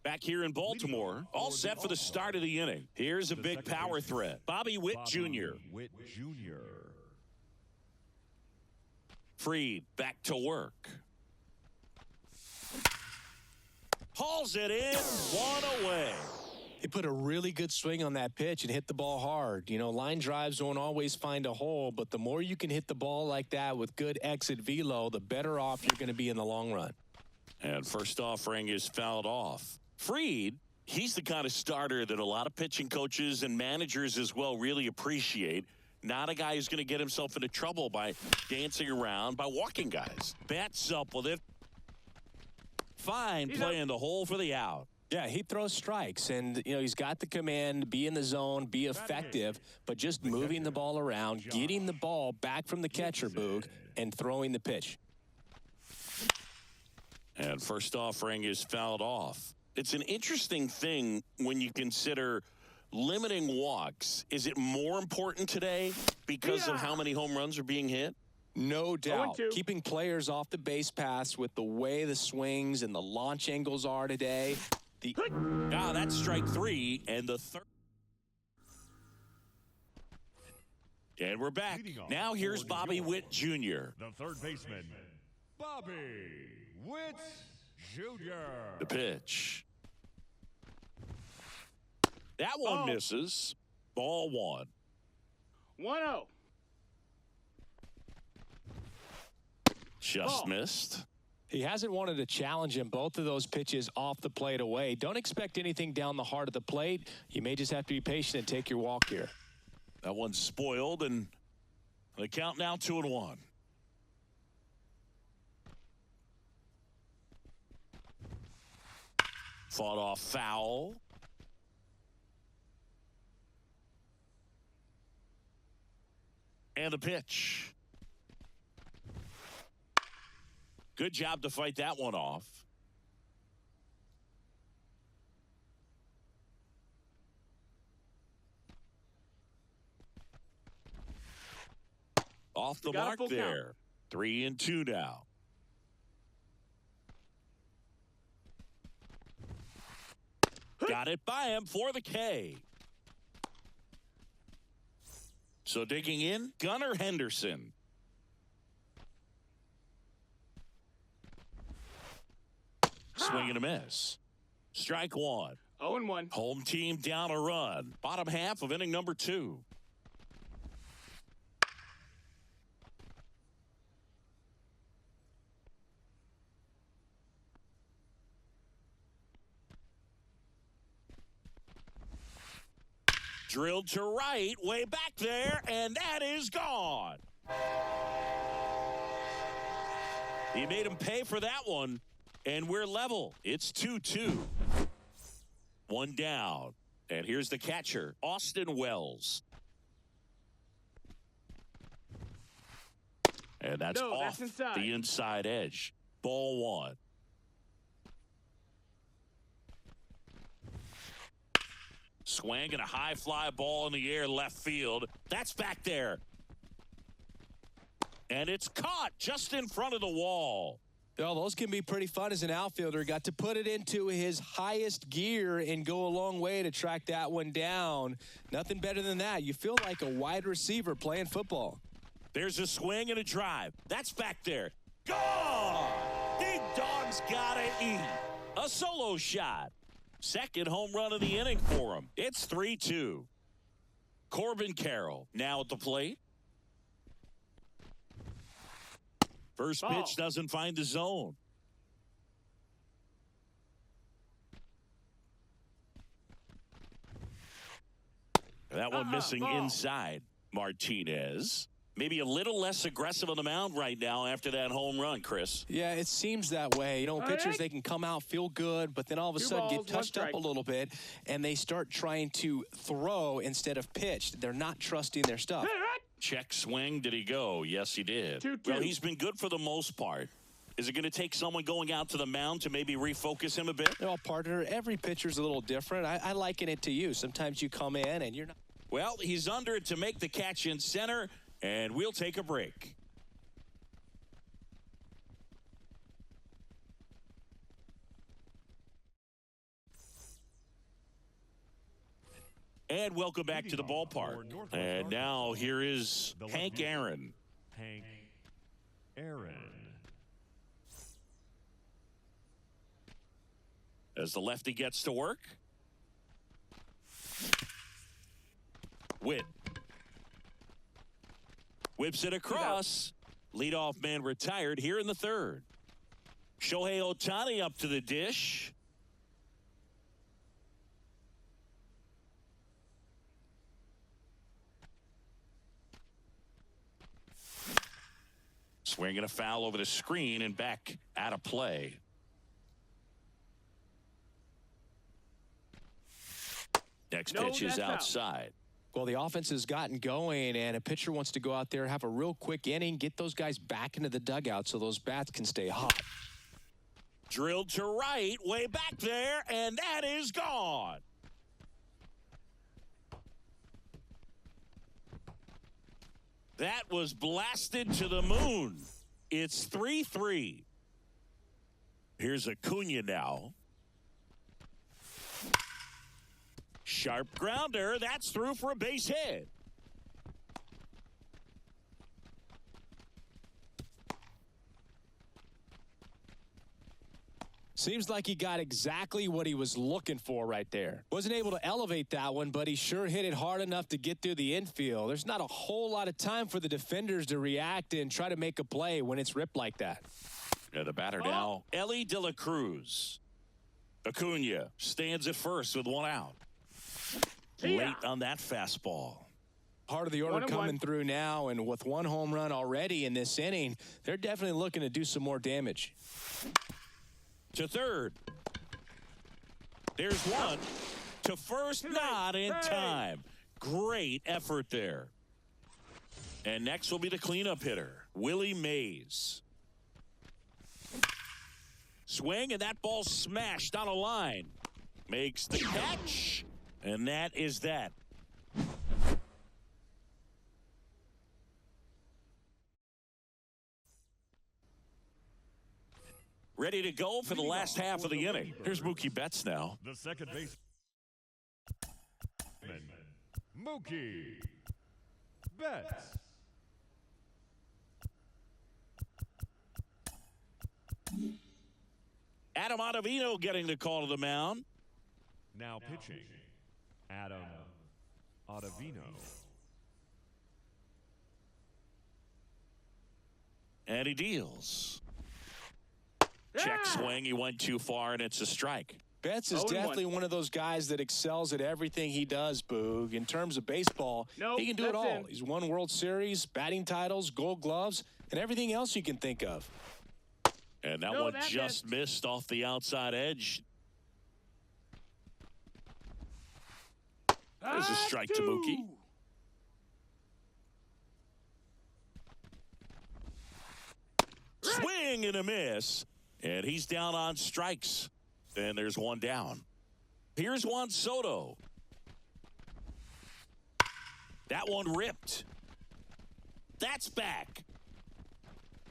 Back here in Baltimore, all set for the start of the inning. Here's a big power threat. Bobby Witt Jr. Freed back to work. Hauls it in, one away. He put a really good swing on that pitch and hit the ball hard. You know, line drives won't always find a hole, but the more you can hit the ball like that with good exit velo, the better off you're going to be in the long run. And first offering is fouled off. Freed, he's the kind of starter that a lot of pitching coaches and managers as well really appreciate. Not a guy who's going to get himself into trouble by dancing around, by walking guys. Bats up with it. Fine play in the hole for the out. Yeah, he throws strikes, and, you know, he's got the command, be in the zone, be effective, but just moving the ball around, getting the ball back from the catcher, Boog, and throwing the pitch. And first offering is fouled off. It's an interesting thing when you consider limiting walks. Is it more important today because of how many home runs are being hit? No doubt. Keeping players off the base paths with the way the swings and the launch angles are today. That's strike three, and the third. And we're back. Now here's Bobby Witt Jr. The third baseman, Bobby Witt Jr. The pitch. That one misses. Ball one. 1-0. Just missed. He hasn't wanted to challenge him. Both of those pitches off the plate away. Don't expect anything down the heart of the plate. You may just have to be patient and take your walk here. That one's spoiled, and the count now 2-1. Fought off foul. And the pitch. Good job to fight that one off. Off the mark there. 3-2 now. Got it by him for the K. So digging in, Gunnar Henderson. Swing and a miss. Strike one. 0-1. Home team down a run. Bottom half of inning number 2. Drilled to right, way back there, and that is gone. He made him pay for that one, and we're level. It's 2-2. One down, and here's the catcher, Austin Wells. And that's off the inside edge. Ball one. Swing and a high fly ball in the air left field. That's back there. And it's caught just in front of the wall. Well, those can be pretty fun as an outfielder. Got to put it into his highest gear and go a long way to track that one down. Nothing better than that. You feel like a wide receiver playing football. There's a swing and a drive. That's back there. Gone! Big Dog's gotta eat. A solo shot. Second home run of the inning for him. It's 3-2. Corbin Carroll now at the plate. First pitch doesn't find the zone. That one missing inside. Martinez. Maybe a little less aggressive on the mound right now after that home run, Chris. Yeah, it seems that way. You know, pitchers, they can come out, feel good, but then all of a sudden get touched up a little bit, and they start trying to throw instead of pitch. They're not trusting their stuff. Check swing. Did he go? Yes, he did. 2-2. Well, he's been good for the most part. Is it going to take someone going out to the mound to maybe refocus him a bit? Well, partner, every pitcher's a little different. I liken it to you. Sometimes you come in and you're not. Well, he's under it to make the catch in center, and we'll take a break. And welcome back to the ballpark. And now here is Hank Aaron. Hank Aaron. As the lefty gets to work. Witt. Whips it across. Leadoff man retired here in the third. Shohei Ohtani up to the dish. Swinging a foul over the screen and back out of play. Next pitch is outside. Well, the offense has gotten going, and a pitcher wants to go out there, have a real quick inning, get those guys back into the dugout so those bats can stay hot. Drilled to right, way back there, and that is gone. That was blasted to the moon. It's 3-3. Here's Acuna now. Sharp grounder. That's through for a base hit. Seems like he got exactly what he was looking for right there. Wasn't able to elevate that one, but he sure hit it hard enough to get through the infield. There's not a whole lot of time for the defenders to react and try to make a play when it's ripped like that. Yeah, the batter now, Ellie De La Cruz. Acuna stands at first with one out. Late on that fastball. Part of the order coming through now, and with one home run already in this inning, they're definitely looking to do some more damage. To third. There's one. To first, not in time. Great effort there. And next will be the cleanup hitter, Willie Mays. Swing, and that ball smashed on a line. Makes the catch, and that is that. Ready to go for the last half of the inning. Here's Mookie Betts now. The second baseman, Mookie Betts. Adam Ottavino getting the call to the mound. Now pitching, Adam Ottavino. And he deals. Check swing. He went too far, and it's a strike. Betts is definitely one of those guys that excels at everything he does, Boog. In terms of baseball, he can do it all. He's won World Series, batting titles, Gold Gloves, and everything else you can think of. And that one just missed off the outside edge. There's a strike to Mookie. Swing and a miss. And he's down on strikes. And there's one down. Here's Juan Soto. That one ripped. That's back.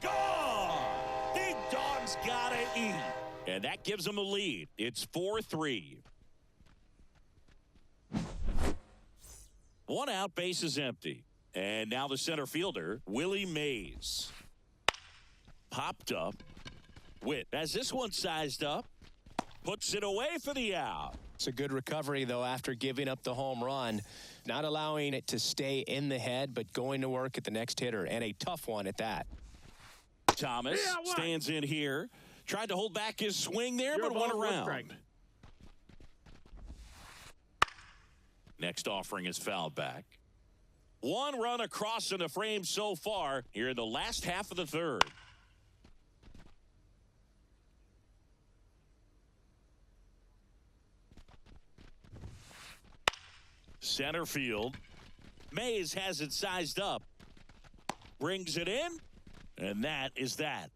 Gone! Big Dog's gotta eat. And that gives him a lead. It's 4-3. One out, base is empty. And now the center fielder, Willie Mays. Popped up. Witt has this one sized up. Puts it away for the out. It's a good recovery, though, after giving up the home run. Not allowing it to stay in the head, but going to work at the next hitter, and a tough one at that. Thomas stands in here. Tried to hold back his swing there, but went around. Next offering is fouled back. One run across in the frame so far here in the last half of the third. Center field. Mays has it sized up. Brings it in. And that is that.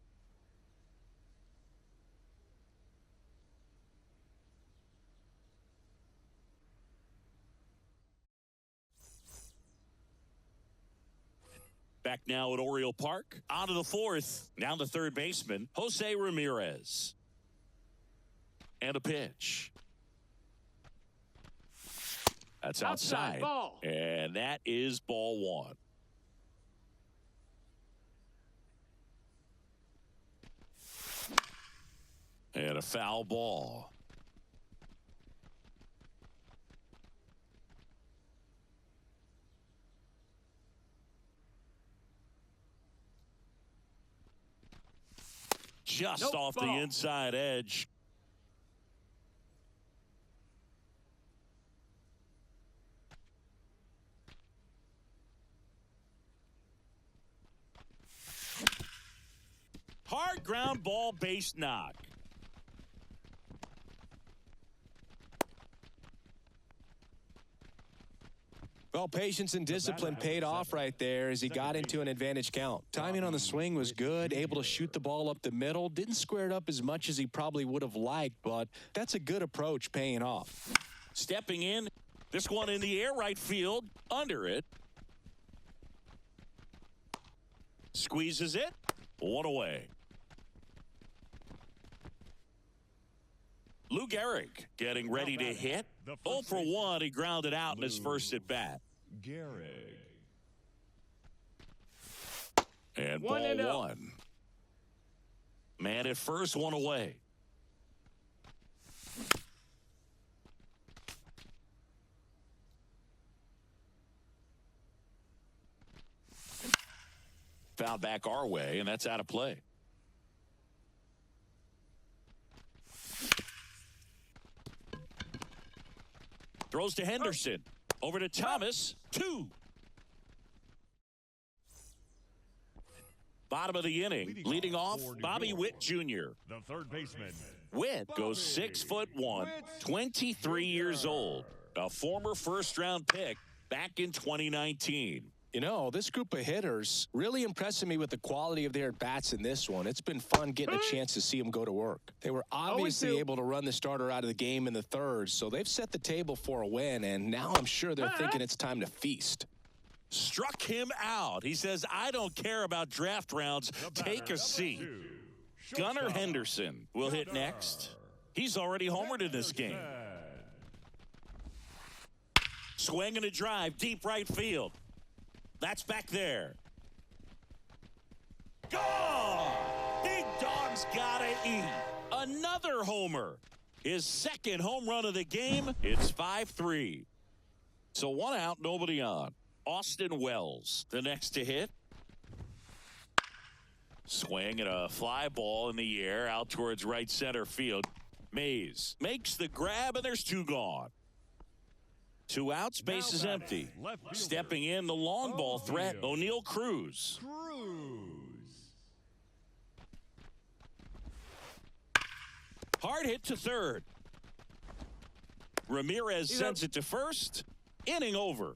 Back now at Oriole Park. On to the fourth. Now the third baseman, Jose Ramirez. And a pitch. That's outside. Ball. And that is ball one. And a foul ball. Just off the inside edge. Hard ground ball base knock. Well, patience and discipline paid off right there as he got into an advantage count. Timing on the swing was good, able to shoot the ball up the middle. Didn't square it up as much as he probably would have liked, but that's a good approach paying off. Stepping in, this one in the air right field, under it. Squeezes it, one away. Lou Gehrig getting ready to hit. 0 for 1, he grounded out in his first at bat. Gehrig. And ball 1. Man at first, one away. Foul back our way, and that's out of play. Throws to Henderson. Over to Thomas. 2. Bottom of the inning. Leading off, Bobby Witt Jr. The third baseman. Witt goes 6'1", 23 years old. A former first-round pick back in 2019. You know, this group of hitters really impressing me with the quality of their at-bats in this one. It's been fun getting a chance to see them go to work. They were obviously able to run the starter out of the game in the third, so they've set the table for a win, and now I'm sure they're thinking it's time to feast. Struck him out. He says, I don't care about draft rounds. Take a seat. Gunnar Henderson will hit next. He's already homered in this game. Swing and a drive, deep right field. That's back there. Gone! Big Dog's gotta eat. Another homer. His second home run of the game. It's 5-3. So 1 out, nobody on. Austin Wells, the next to hit. Swing and a fly ball in the air out towards right center field. Mays makes the grab, and there's 2 gone. 2 outs, base is empty. Stepping in, the long ball threat, O'Neal Cruz. Hard hit to third. Ramirez sends it to first. Inning over.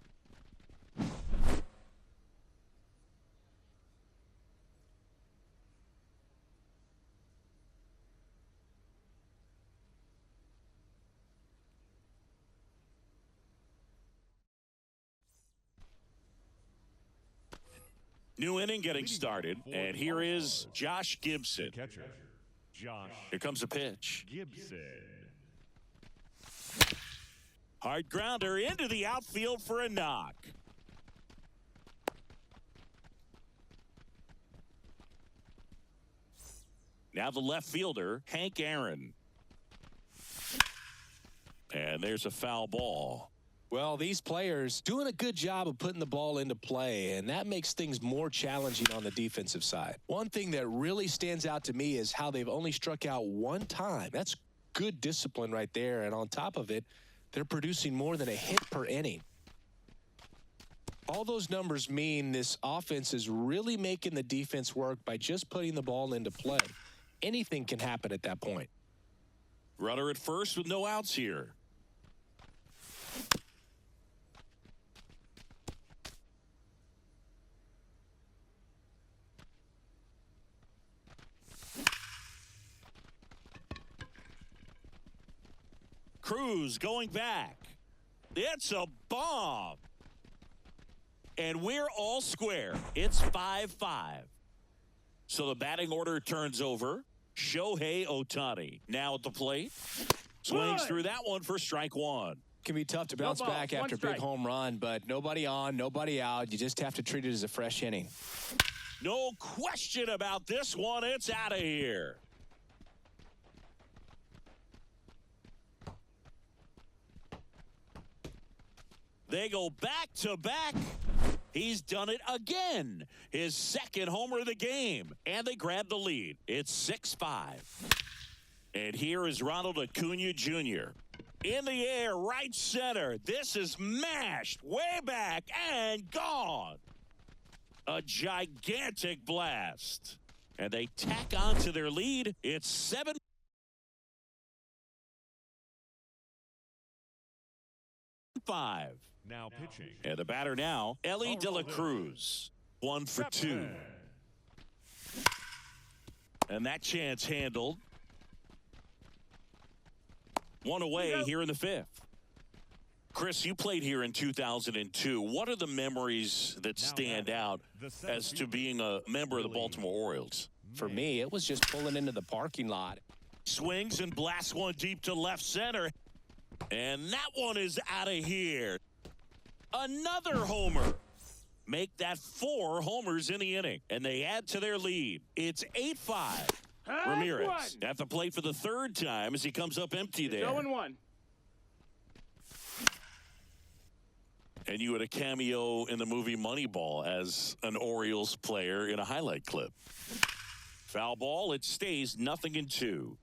New inning getting started, and here is Josh Gibson. Catcher, Josh. Here comes a pitch. Gibson. Hard grounder into the outfield for a knock. Now the left fielder, Hank Aaron. And there's a foul ball. Well, these players doing a good job of putting the ball into play, and that makes things more challenging on the defensive side. One thing that really stands out to me is how they've only struck out 1 time. That's good discipline right there, and on top of it, they're producing more than a hit per inning. All those numbers mean this offense is really making the defense work by just putting the ball into play. Anything can happen at that point. Runner at first with no outs here. Cruz going back. It's a bomb. And we're all square. It's 5-5. So the batting order turns over. Shohei Ohtani now at the plate. Swings through that one for strike 1. Can be tough to bounce No ball, back one after a big strike. home run, but nobody on, nobody out. You just have to treat it as a fresh inning. No question about this one. It's out of here. They go back to back. He's done it again. His second homer of the game. And they grab the lead. It's 6-5. And here is Ronald Acuna Jr. In the air, right center. This is mashed way back and gone. A gigantic blast. And they tack on to their lead. It's 7-5. Now pitching. And the batter now, Ellie De La Cruz. 1 for 2. And that chance handled. One away here in the 5th. Chris, you played here in 2002. What are the memories that stand out as to being a member of the Baltimore Orioles? For me, it was just pulling into the parking lot. Swings and blasts one deep to left center. And that one is out of here. Another homer. Make that 4 homers in the inning. And they add to their lead. It's 8-5. Ramirez at the plate for the 3rd time as he comes up empty there. 0-1. And you had a cameo in the movie Moneyball as an Orioles player in a highlight clip. Foul ball. It stays 0-2.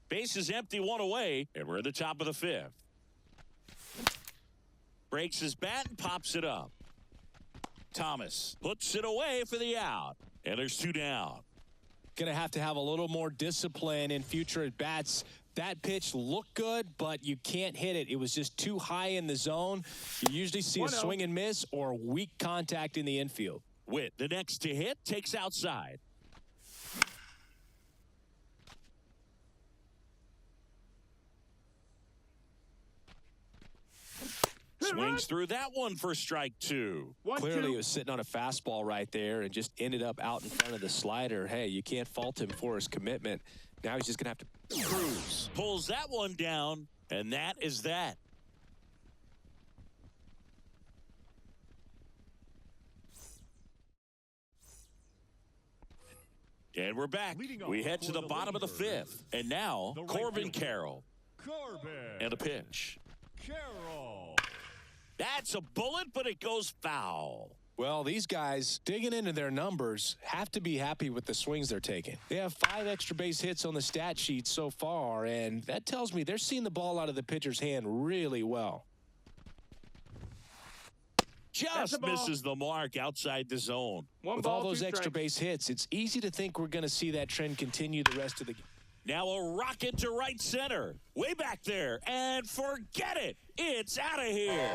Base is empty, 1 away, and we're at the top of the 5th. Breaks his bat and pops it up. Thomas puts it away for the out. And there's 2 down. Going to have a little more discipline in future at bats. That pitch looked good, but you can't hit it. It was just too high in the zone. You usually see a swing and miss or weak contact in the infield. Witt, the next to hit, takes outside. Swings through that one for strike 2. Clearly, he was sitting on a fastball right there and just ended up out in front of the slider. Hey, you can't fault him for his commitment. Now he's just going to have to. Cruz pulls that one down, and that is that. And we're back. We head to the bottom of the 5th. And now, Corbin Carroll. And a pitch. Carroll. That's a bullet, but it goes foul. Well, these guys digging into their numbers have to be happy with the swings they're taking. They have 5 extra base hits on the stat sheet so far, and that tells me they're seeing the ball out of the pitcher's hand really well. Just misses the mark outside the zone. With all those extra base hits, it's easy to think we're going to see that trend continue the rest of the game. Now a rocket to right center. Way back there. And forget it. It's out of here.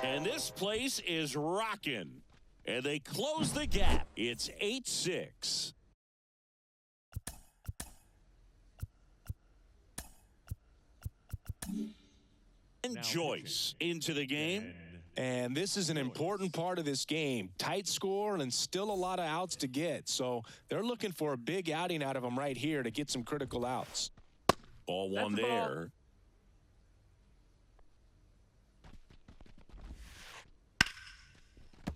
And this place is rocking. And they close the gap. It's 8-6. And Joyce into the game. And this is an important part of this game. Tight score and still a lot of outs to get. So they're looking for a big outing out of them right here to get some critical outs. Ball one there.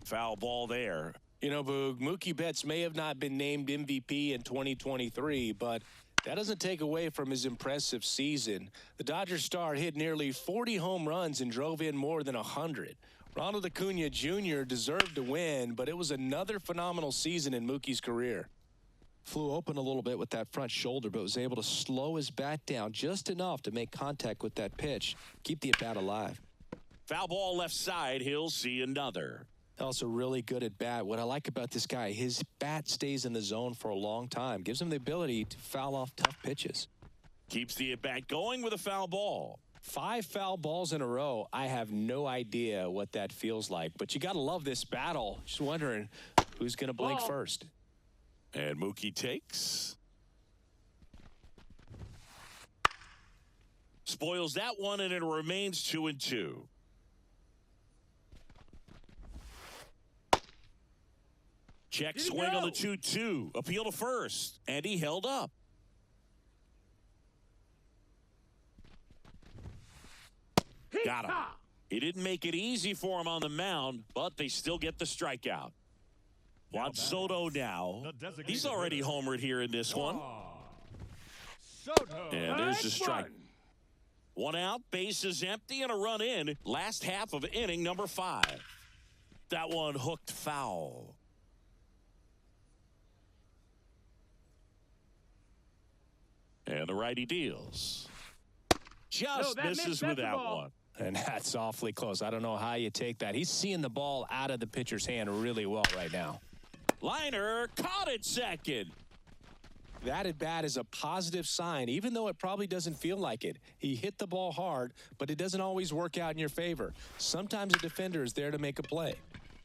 Foul ball there. You know, Boog, Mookie Betts may have not been named MVP in 2023, but that doesn't take away from his impressive season. The Dodgers star hit nearly 40 home runs and drove in more than 100. Ronald Acuna Jr. deserved to win, but it was another phenomenal season in Mookie's career. Flew open a little bit with that front shoulder, but was able to slow his bat down just enough to make contact with that pitch, keep the at-bat alive. Foul ball left side. He'll see another. Also really good at bat. What I like about this guy, his bat stays in the zone for a long time. Gives him the ability to foul off tough pitches. Keeps the at-bat going with a foul ball. 5 foul balls in a row. I have no idea what that feels like. But you got to love this battle. Just wondering who's going to blink first. And Mookie takes. Spoils that one, and it remains 2-2. Check swing on the 2-2. Appeal to first. And he held up. Got him. He didn't make it easy for him on the mound, but they still get the strikeout. Juan Soto now. He's already homered here in this one. Soto. And there's the strike. One out, bases empty, and a run in. Last half of inning number 5. That one hooked foul. And the righty deals. Just misses with that one. And that's awfully close. I don't know how you take that. He's seeing the ball out of the pitcher's hand really well right now. Liner caught it second. That at bat is a positive sign, even though it probably doesn't feel like it. He hit the ball hard, but it doesn't always work out in your favor. Sometimes a defender is there to make a play.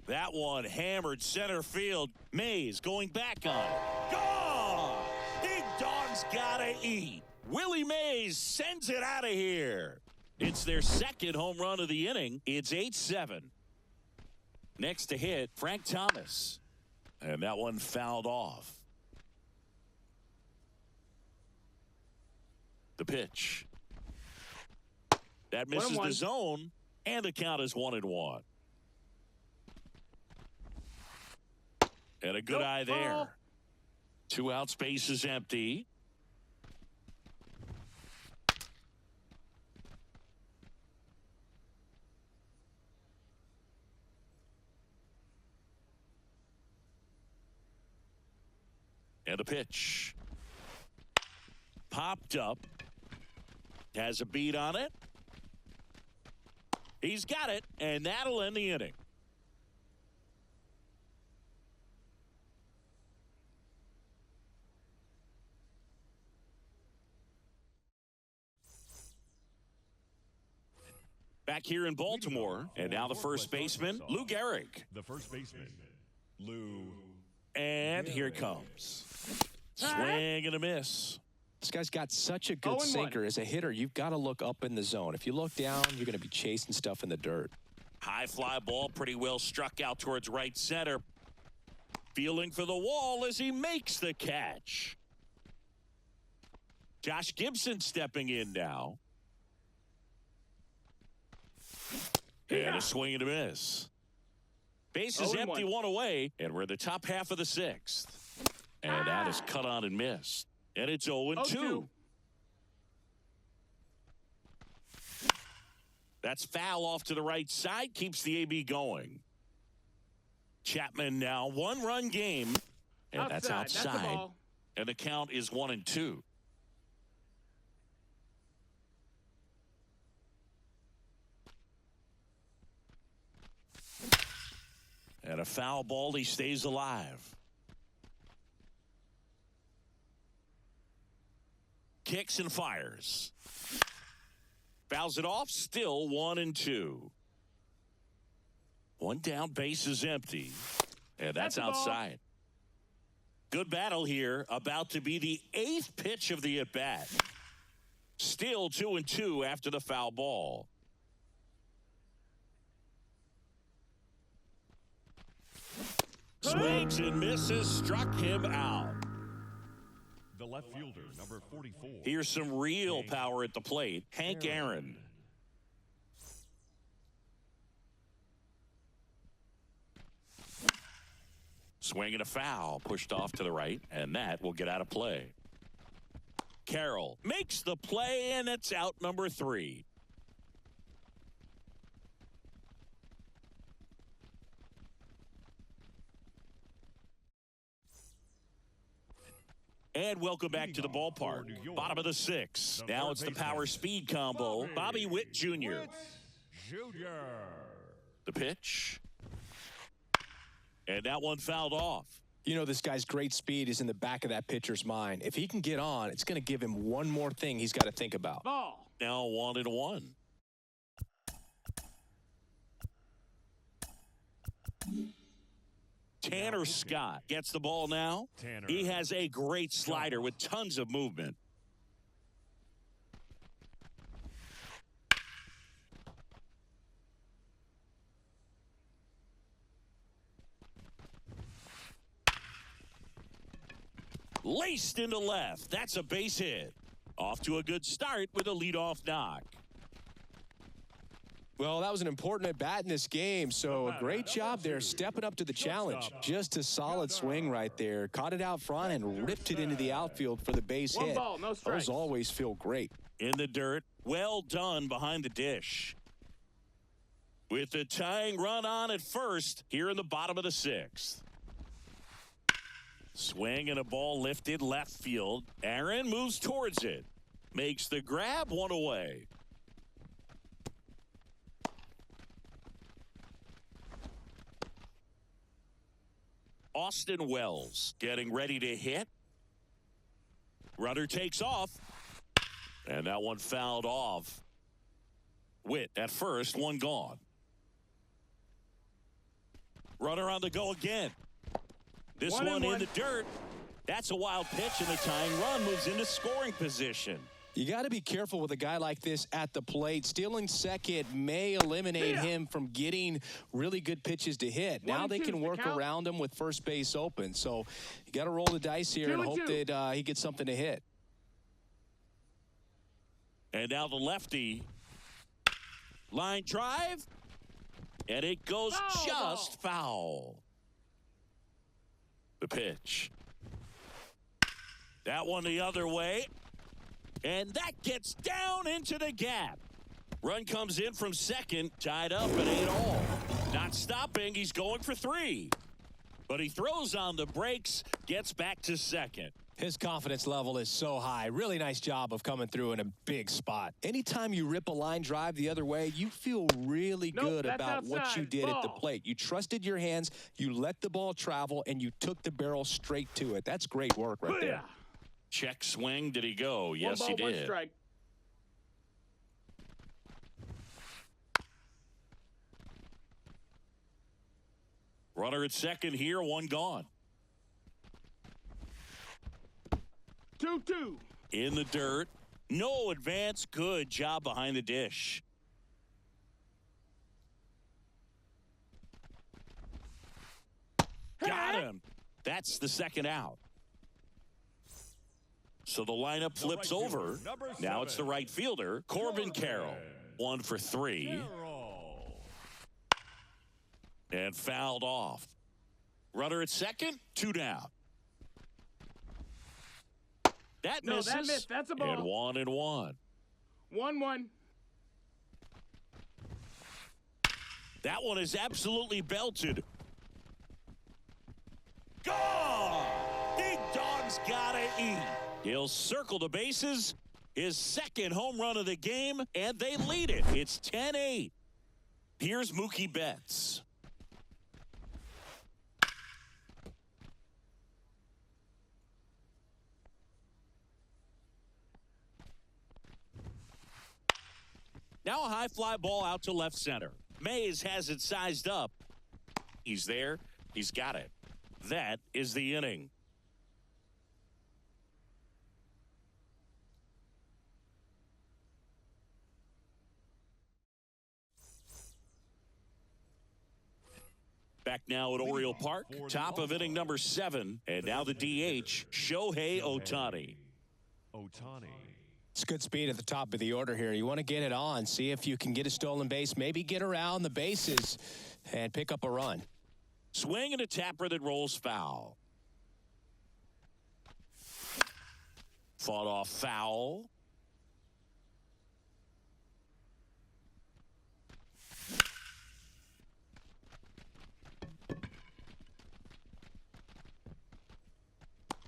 That one hammered center field. Mays going back on it. Gone! Big dog's gotta eat. Willie Mays sends it out of here. It's their second home run of the inning. It's 8-7. Next to hit, Frank Thomas. And that one fouled off. The pitch. That misses the zone, and the count is 1-1. And a good eye there. 2 out, space is empty. And the pitch. Popped up. Has a beat on it. He's got it, and that'll end the inning. Back here in Baltimore, and now the first baseman, Lou Gehrig. The first baseman, Lou. And here it comes. Swing and a miss. This guy's got such a good sinker. As a hitter, you've got to look up in the zone. If you look down, you're going to be chasing stuff in the dirt. High fly ball, pretty well struck out towards right center. Feeling for the wall as he makes the catch. Josh Gibson stepping in now. And a swing and a miss. Base is empty, 1 away, and we're in the top half of the 6th. And that is cut on and missed. And it's 0-2. That's foul off to the right side, keeps the AB going. Chapman now, 1-run game, and that's outside. And the count is 1-2. And a foul ball, he stays alive. Kicks and fires. Fouls it off, still 1-2. One down, base is empty. And that's outside. Good battle here, about to be the 8th pitch of the at-bat. Still 2-2 after the foul ball. Swings and misses, struck him out. The left fielder, number 44. Here's some real power at the plate. Hank Aaron. Swing and a foul, pushed off to the right, and that will get out of play. Carroll makes the play, and it's out number 3. And welcome back to the ballpark. Bottom of the 6th. Now it's the power speed combo. Bobby Witt Jr. The pitch. And that one fouled off. You know, this guy's great speed is in the back of that pitcher's mind. If he can get on, it's going to give him one more thing he's got to think about. Ball. Now 1-1. Tanner Scott gets the ball now. He has a great slider with tons of movement. Laced into left. That's a base hit. Off to a good start with a leadoff knock. Well, that was an important at-bat in this game, so a great job there stepping up to the challenge. Just a solid swing right there. Caught it out front and ripped it into the outfield for the base hit. One ball, no strikes. Those always feel great. In the dirt, well done behind the dish. With the tying run on at first here in the bottom of the sixth. Swing and a ball lifted left field. Aaron moves towards it. Makes the grab, one away. Austin Wells getting ready to hit. Runner takes off. And that one fouled off. Witt at first, one gone. Runner on the go again. This one in the dirt. That's a wild pitch, and the tying run moves into scoring position. You got to be careful with a guy like this at the plate. Stealing second may eliminate him from getting really good pitches to hit. Now they can work around him with first base open. So you got to roll the dice here and hope that he gets something to hit. And now the lefty. Line drive. And it goes just foul. The pitch. That one the other way. And that gets down into the gap. Run comes in from second, tied up at 8-all. Not stopping, he's going for 3. But he throws on the brakes, gets back to second. His confidence level is so high. Really nice job of coming through in a big spot. Anytime you rip a line drive the other way, you feel really good about what you did at the plate. You trusted your hands, you let the ball travel, and you took the barrel straight to it. That's great work right there. Check swing. Did he go? Yes, he did. 1 strike. Runner at second here, one gone. 2-2. In the dirt. No advance. Good job behind the dish. Got him. That's the second out. So the lineup flips over. Now it's the right fielder, Corbin Carroll. 1 for 3. And fouled off. Runner at second, 2 down. That misses. That missed. That's a ball. And 1-1. 1-1. That one is absolutely belted. Gone! Big Dog's gotta eat. He'll circle the bases. His second home run of the game, and they lead it. It's 10-8. Here's Mookie Betts. Now a high fly ball out to left center. Mays has it sized up. He's there. He's got it. That is the inning. Back now at Oriole Park, top of inning number 7, and now the DH, Shohei Ohtani. It's good speed at the top of the order here. You want to get it on, see if you can get a stolen base, maybe get around the bases and pick up a run. Swing and a tapper that rolls foul. Fought off foul.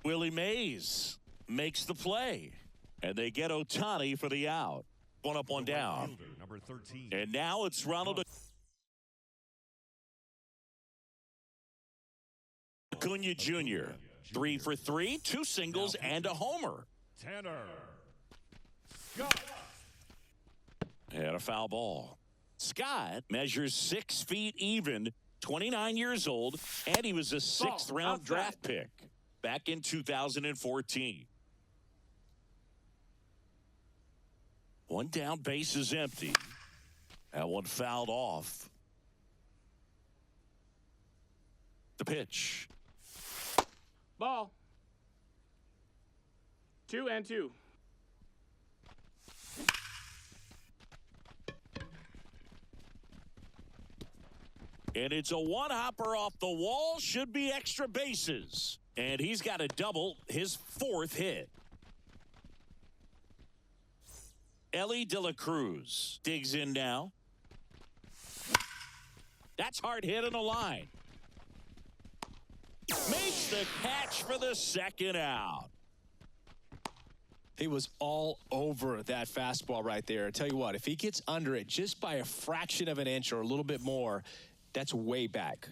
Willie Mays makes the play. And they get Ohtani for the out. 1 up, 1 down. Number 13. And now it's Ronald Acuna Jr. 3 for 3, 2 singles and a homer. Tanner Scott. And a foul ball. Scott measures 6 feet even, 29 years old, and he was a 6th round draft pick back in 2014. 1 down, base is empty. That one fouled off. The pitch. Ball. 2-2. And it's a one-hopper off the wall. Should be extra bases. And he's got a double, his 4th hit. Ellie De La Cruz digs in now. That's hard hit on the line. Makes the catch for the 2nd out. He was all over that fastball right there. I tell you what, if he gets under it just by a fraction of an inch or a little bit more, that's way back.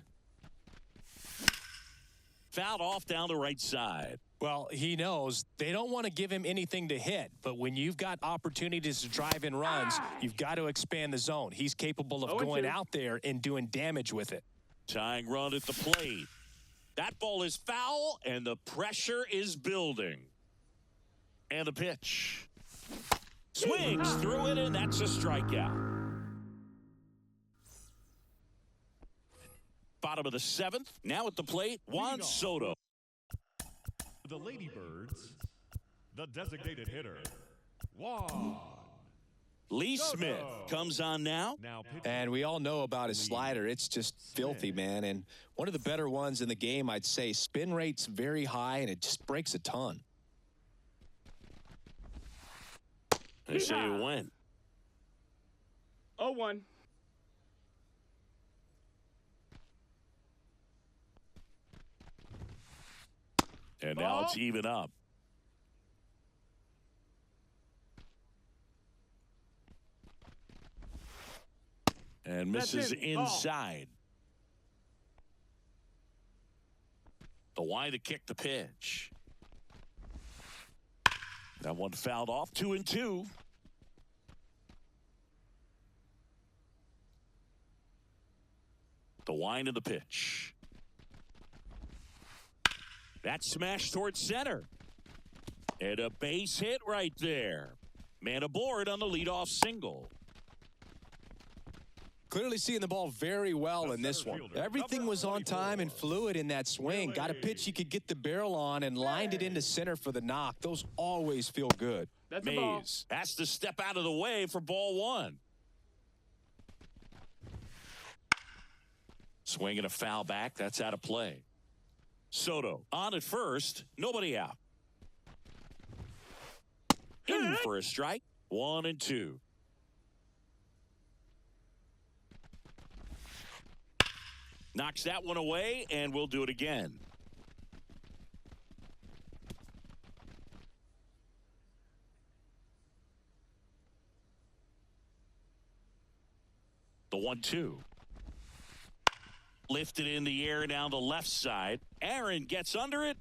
Fouled off down the right side. Well, he knows they don't want to give him anything to hit, but when you've got opportunities to drive in runs, you've got to expand the zone. He's capable of going out there and doing damage with it. Tying run at the plate. That ball is foul, and the pressure is building. And the pitch. Swings through it, and that's a strikeout. Bottom of the 7th. Now at the plate, Juan Soto. The Ladybirds, the designated hitter, Juan. Lee Smith comes on now. And we all know about his slider. It's just filthy, man. And one of the better ones in the game, I'd say. Spin rate's very high, and it just breaks a ton. They say it went. 0-1. And now it's even up. And misses inside. The line to kick the pitch. That one fouled off. 2-2. The line of the pitch. That smash towards center. And a base hit right there. Man aboard on the leadoff single. Clearly seeing the ball very well in this one. Everything was on time and fluid in that swing. Got a pitch he could get the barrel on and lined it into center for the knock. Those always feel good. That's a ball. Mays has to step out of the way for ball 1. Swinging a foul back. That's out of play. Soto on at first. Nobody out. In for a strike. 1-2. Knocks that one away, and we'll do it again. The 1-2. Lifted in the air down the left side. Aaron gets under it.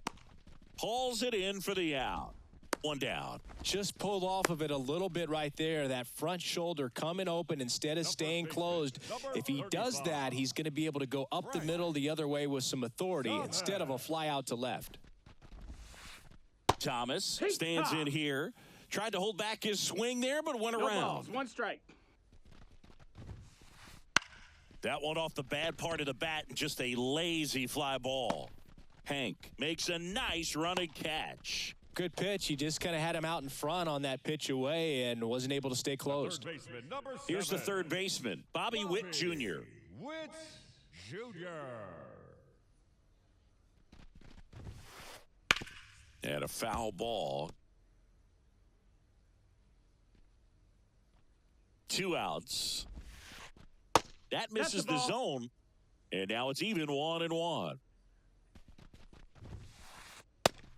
Hauls it in for the out. 1 down. Just pulled off of it a little bit right there. That front shoulder coming open instead of staying closed. If he does that, he's going to be able to go up the middle the other way with some authority instead of a fly out to left. Thomas stands in here. Tried to hold back his swing there, but went around. Balls, 1 strike. That one off the bad part of the bat and just a lazy fly ball. Hank makes a nice running catch. Good pitch. He just kind of had him out in front on that pitch away and wasn't able to stay closed. Here's the third baseman, Bobby Witt Jr. Witt Jr. And a foul ball. 2 outs. That misses the zone. And now it's even 1-1.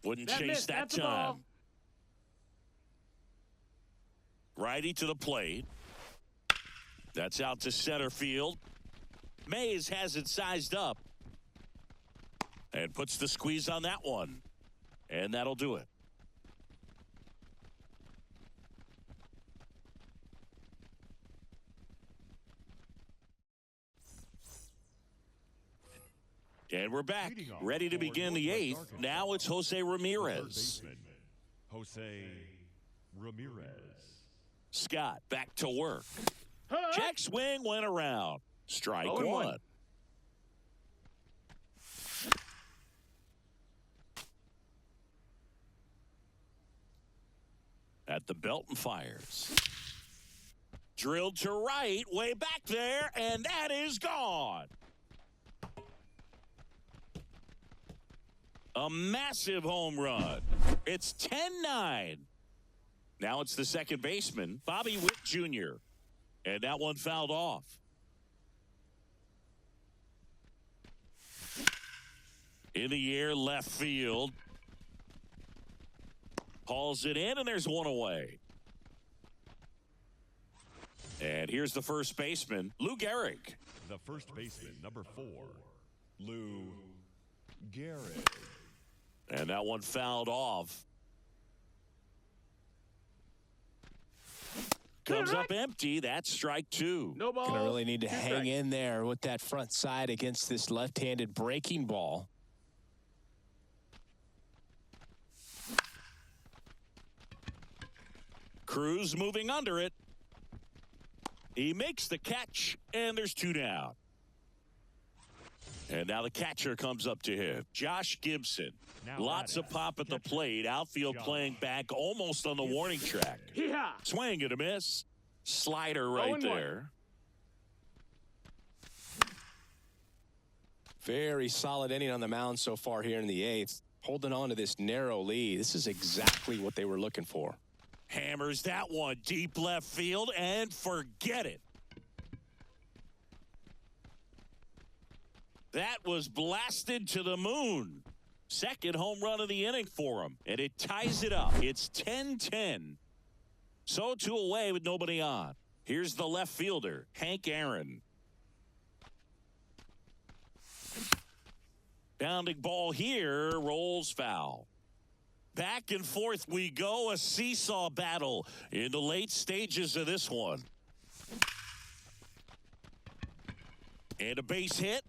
Wouldn't chase that time. Righty to the plate. That's out to center field. Mays has it sized up. And puts the squeeze on that one. And that'll do it. And we're back, ready to begin the 8th. Now it's Jose Ramirez. Jose Ramirez. Scott back to work. Check swing went around. Strike 1. At the belt and fires. Drilled to right, way back there, and that is gone. A massive home run. It's 10-9. Now it's the second baseman, Bobby Witt Jr. And that one fouled off. In the air, left field. Hauls it in, and there's one away. And here's the first baseman, Lou Gehrig. The first baseman, number 4, Lou Gehrig. And that one fouled off. Comes up empty. That's strike 2. No ball. Gonna really need to hang in there with that front side against this left-handed breaking ball. Cruz moving under it. He makes the catch, and there's 2 down. And now the catcher comes up to him, Josh Gibson. Now Lots of pop at the plate. Outfield playing back almost on the warning track. Yeah. Swing and a miss. Slider right 0-1. there. Very solid inning on the mound so far here in the 8th. Holding on to this narrow lead. This is exactly what they were looking for. Hammers that one deep left field and forget it. That was blasted to the moon. Second home run of the inning for him. And it ties it up. It's 10-10. So 2 away with nobody on. Here's the left fielder, Hank Aaron. Bounding ball here, rolls foul. Back and forth we go, a seesaw battle in the late stages of this one. And a base hit.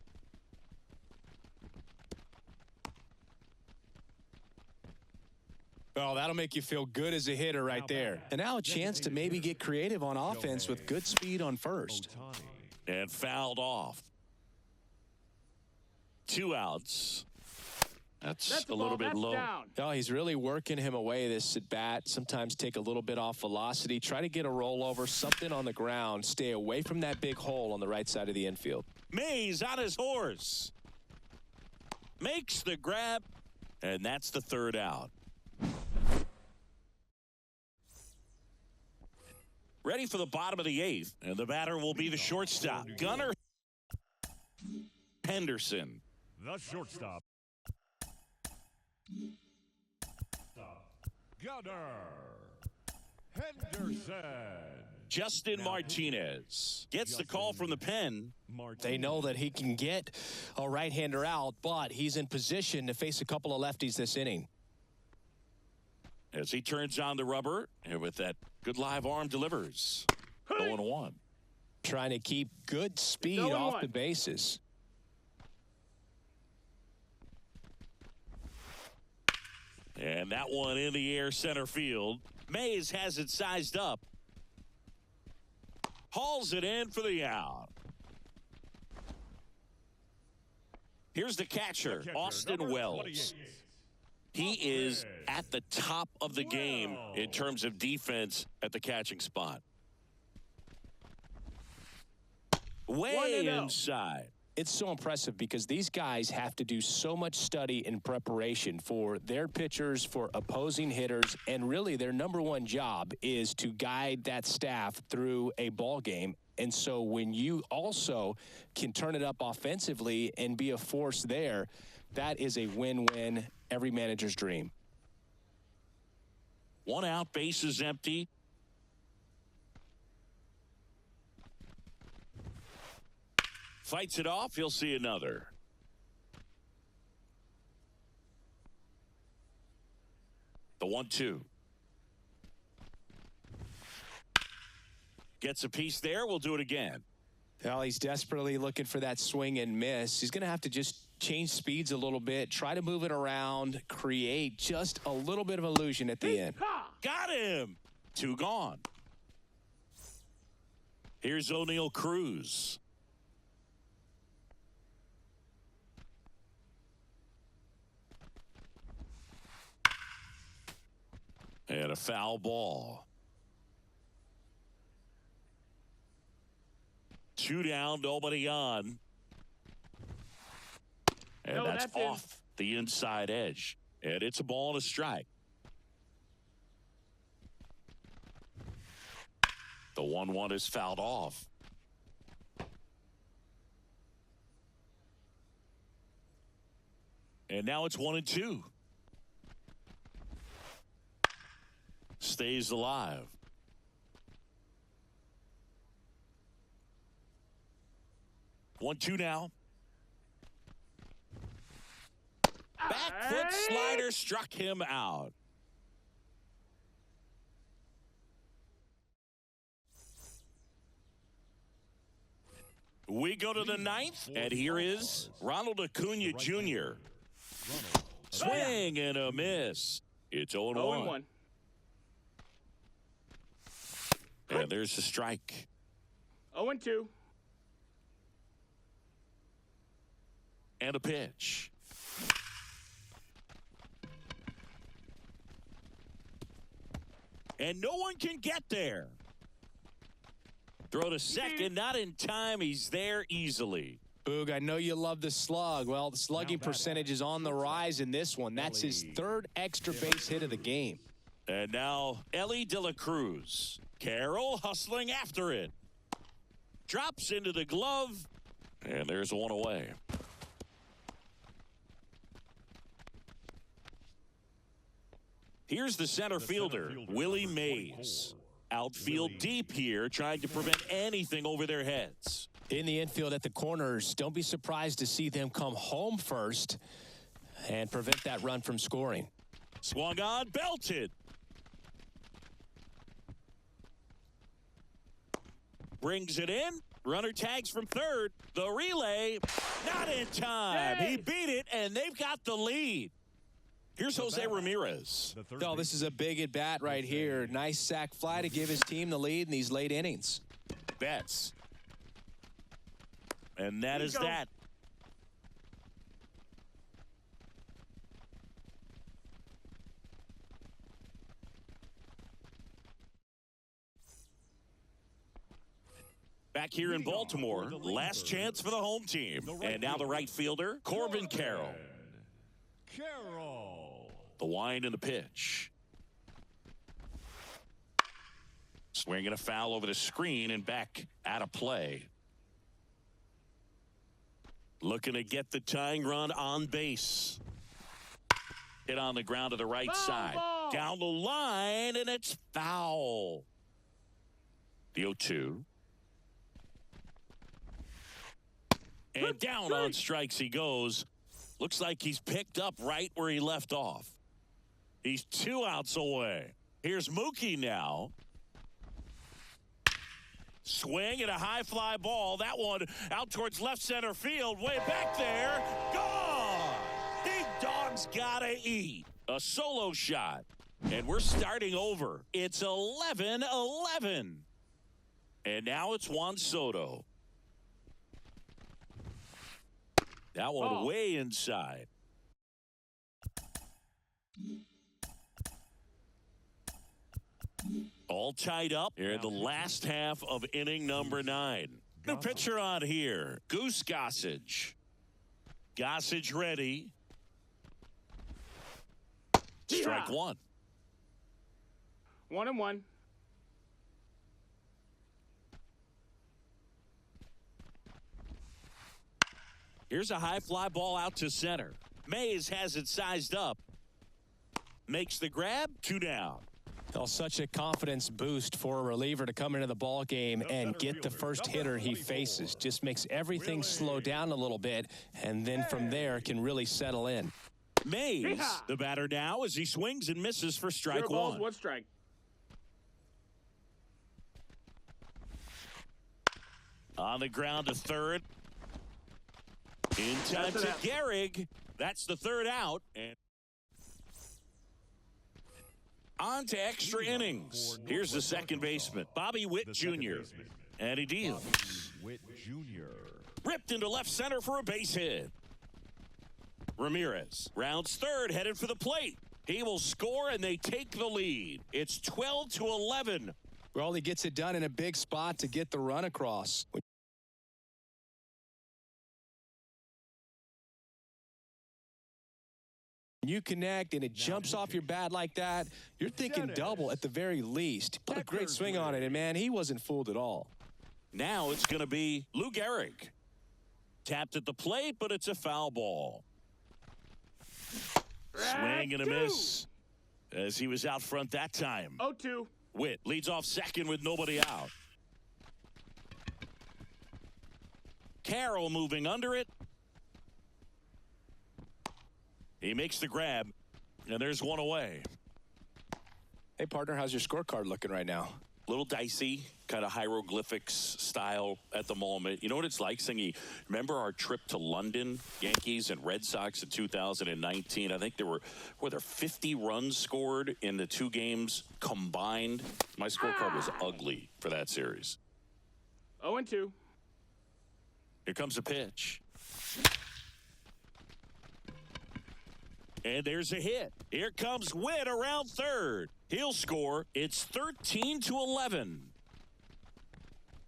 Oh, that'll make you feel good as a hitter right there. And now a chance to maybe get creative on offense with good speed on first. And fouled off. 2 outs. That's a little bit low. Down. Oh, he's really working him away this at bat. Sometimes take a little bit off velocity. Try to get a rollover, something on the ground. Stay away from that big hole on the right side of the infield. Mays on his horse. Makes the grab. And that's the 3rd out. Ready for the bottom of the 8th. And the batter will be the shortstop, Gunnar Henderson. The shortstop, Gunnar Henderson. Justin Martinez gets the call from the pen. They know that he can get a right-hander out, but he's in position to face a couple of lefties this inning. As he turns on the rubber, and with that good live arm delivers. 0-1. Trying to keep good speed 0-1. off the bases. And that one in the air center field. Mays has it sized up. Hauls it in for the out. Here's the catcher, Austin Wells. He is at the top of the game in terms of defense at the catching spot. Way inside. It's so impressive because these guys have to do so much study and preparation for their pitchers, for opposing hitters, and really their number one job is to guide that staff through a ball game. And so when you also can turn it up offensively and be a force there, that is a win-win, every manager's dream. 1 out, base is empty. Fights it off, he'll see another. The 1-2. Gets a piece there, we'll do it again. Well, he's desperately looking for that swing and miss. He's going to have to just change speeds a little bit, try to move it around, create just a little bit of illusion at the end. Got him! 2 gone. Here's O'Neal Cruz. And a foul ball. 2 down, nobody on. And No, that's that's in. off the inside edge. And it's a ball and a strike. The 1-1 is fouled off. And now it's 1-2. Stays alive. One, two now. Back foot slider struck him out. We go to the ninth, and here is Ronald Acuna Jr. Swing and a miss. It's 0-1. And there's the strike. 0-2. And a pitch. And no one can get there. Throw to second, not in time. He's there easily. Boog, I know you love the slug. Well, the slugging percentage is on the rise in this one. That's his third extra base hit of the game. And now Ellie De La Cruz. Carroll hustling after it. Drops into the glove. And there's one away. Here's the center fielder, Willie Mays. Outfield deep here, trying to prevent anything over their heads. In the infield at the corners, don't be surprised to see them come home first and prevent that run from scoring. Swung on, belted. Brings it in. Runner tags from third. The relay, not in time. He beat it, and they've got the lead. Here's Jose Ramirez. Oh, this is a big at-bat right here. Nice sac fly to give his team the lead in these late innings. Betts. And that is that. Back here in Baltimore, last chance for the home team. And now the right fielder, Corbin Carroll. The wind and the pitch. Swinging a foul over the screen and back out of play. Looking to get the tying run on base. Hit on the ground to the right side. Down the line, and it's foul. The 0-2. And down on strikes he goes. Looks like he's picked up right where he left off. He's 2 outs away. Here's Mookie now. Swing and a high fly ball. That one out towards left center field. Way back there. Gone. Big dog's gotta eat. A solo shot. And we're starting over. It's 11-11. And now it's Juan Soto. That one way inside. All tied up here in the last half of inning number 9. New pitcher on here, Goose Gossage. Gossage ready. Strike one. 1-1. Here's a high fly ball out to center. Mays has it sized up. Makes the grab, 2 down. Well, such a confidence boost for a reliever to come into the ball game and get the first hitter he faces. Just makes everything slow down a little bit, and then from there can really settle in. Mays, the batter now, as he swings and misses for strike 1. 1 strike. On the ground to third. In time to Gehrig. That's the 3rd out. And on to extra innings. Here's the second baseman, Bobby Witt Jr. And he deals. Ripped into left center for a base hit. Ramirez rounds third, headed for the plate. He will score, and they take the lead. It's 12-11. Well, he gets it done in a big spot to get the run across. You connect and it jumps off your bat like that, you're thinking double at the very least. Put a great swing on it, and man, he wasn't fooled at all. Now it's going to be Lou Gehrig. Tapped at the plate, but it's a foul ball. Swing and a miss as he was out front that time. 0-2. Witt leads off second with nobody out. Carroll moving under it. He makes the grab, and there's one away. Hey, partner, how's your scorecard looking right now? A little dicey, kind of hieroglyphics style at the moment. You know what it's like, Singy? Remember our trip to London, Yankees and Red Sox in 2019? I think were there 50 runs scored in the two games combined? My scorecard was ugly for that series. 0-2. Here comes a pitch. And there's a hit. Here comes Witt around third. He'll score. It's 13-11.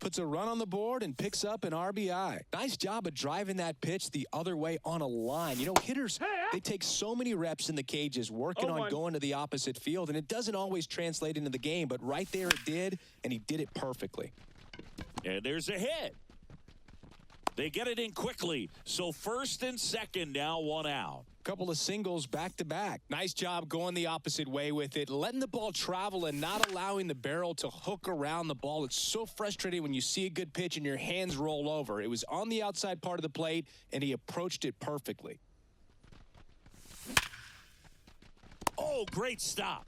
Puts a run on the board and picks up an RBI. Nice job of driving that pitch the other way on a line. You know, hitters, they take so many reps in the cages working on going to the opposite field, and it doesn't always translate into the game, but right there it did, and he did it perfectly. And there's a hit. They get it in quickly. So first and second now, one out. Couple of singles back-to-back. Nice job going the opposite way with it, letting the ball travel and not allowing the barrel to hook around the ball. It's so frustrating when you see a good pitch and your hands roll over. It was on the outside part of the plate, and he approached it perfectly. Oh, great stop.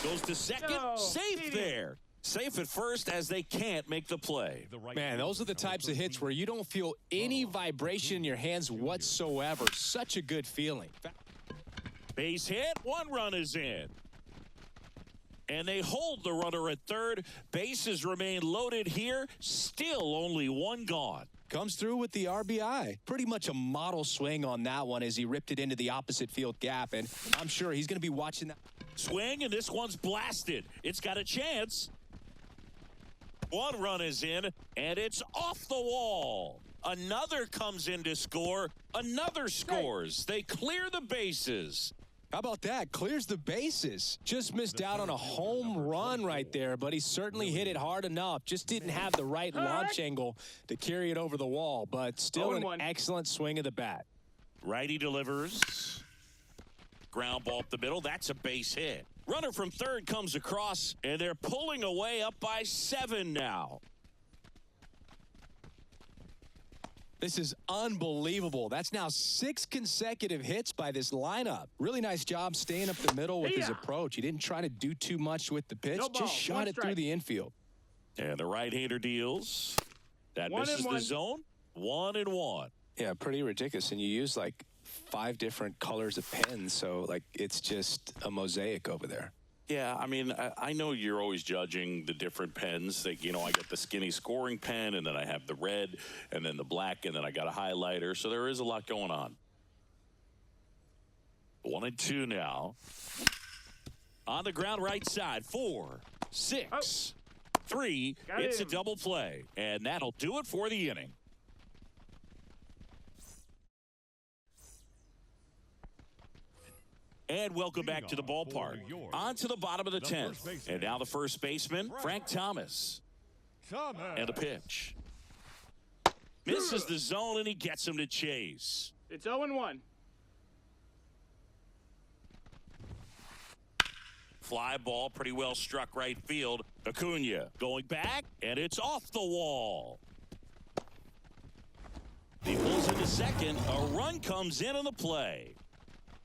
Goes to second. Safe there. Safe at first as they can't make the play. Man, those are the types of hits where you don't feel any vibration in your hands whatsoever. Such a good feeling. Base hit. One run is in. And they hold the runner at third. Bases remain loaded here. Still only one gone. Comes through with the RBI. Pretty much a model swing on that one as he ripped it into the opposite field gap. And I'm sure he's going to be watching that. Swing, and this one's blasted. It's got a chance. One run is in, and it's off the wall. Another comes in to score. Another scores. They clear the bases. How about that? Clears the bases. Just missed out on a home run right there, but he certainly hit it hard enough. Just didn't have the right launch angle to carry it over the wall, but still an excellent swing of the bat. Righty delivers. Ground ball up the middle. That's a base hit. Runner from third comes across, and they're pulling away up by 7 now. This is unbelievable. That's now 6 consecutive hits by this lineup. Really nice job staying up the middle with his approach. He didn't try to do too much with the pitch. Just shot it through the infield. And the right-hander deals. That misses the zone. 1-1. Yeah, pretty ridiculous. And you use like 5 different colors of pens, so like it's just a mosaic over there. Yeah, I mean, I know you're always judging the different pens. Like, you know, I got the skinny scoring pen, and then I have the red, and then the black, and then I got a highlighter. So there is a lot going on. 1-2 now. On the ground right side. 4, 6, 3. It's a double play, and that'll do it for the inning. And welcome back to the ballpark. On to the bottom of the 10th. And now the first baseman, Frank Thomas. And the pitch. Misses the zone, and he gets him to chase. It's 0-1. Fly ball, pretty well struck right field. Acuna going back, and it's off the wall. He pulls into second. A run comes in on the play.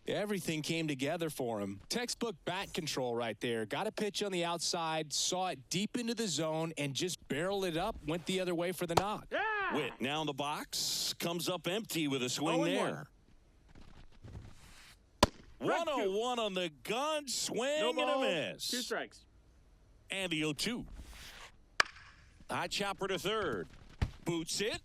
Everything came together for him. Textbook bat control right there. Got a pitch on the outside, saw it deep into the zone, and just barreled it up, went the other way for the knock. Witt now in the box, comes up empty with a swing there. 1-0-1 on the gun, swing and a miss. 2 strikes. And the 0-2. High chopper to third. Boots it.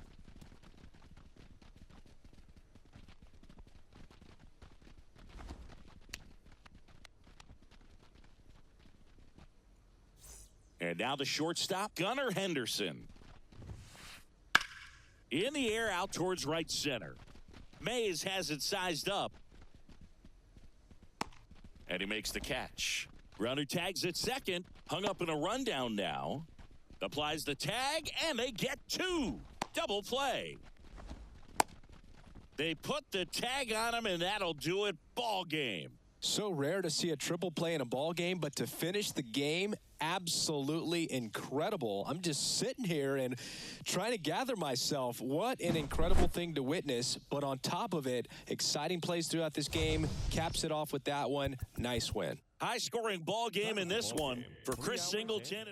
And now the shortstop, Gunnar Henderson. In the air out towards right center. Mays has it sized up. And he makes the catch. Runner tags at second. Hung up in a rundown now. Applies the tag, and they get 2. Double play. They put the tag on him, and that'll do it. Ball game. So rare to see a triple play in a ball game, but to finish the game, absolutely incredible. I'm just sitting here and trying to gather myself. What an incredible thing to witness. But on top of it, exciting plays throughout this game. Caps it off with that one. Nice win. High-scoring ball game in this one for Chris Singleton.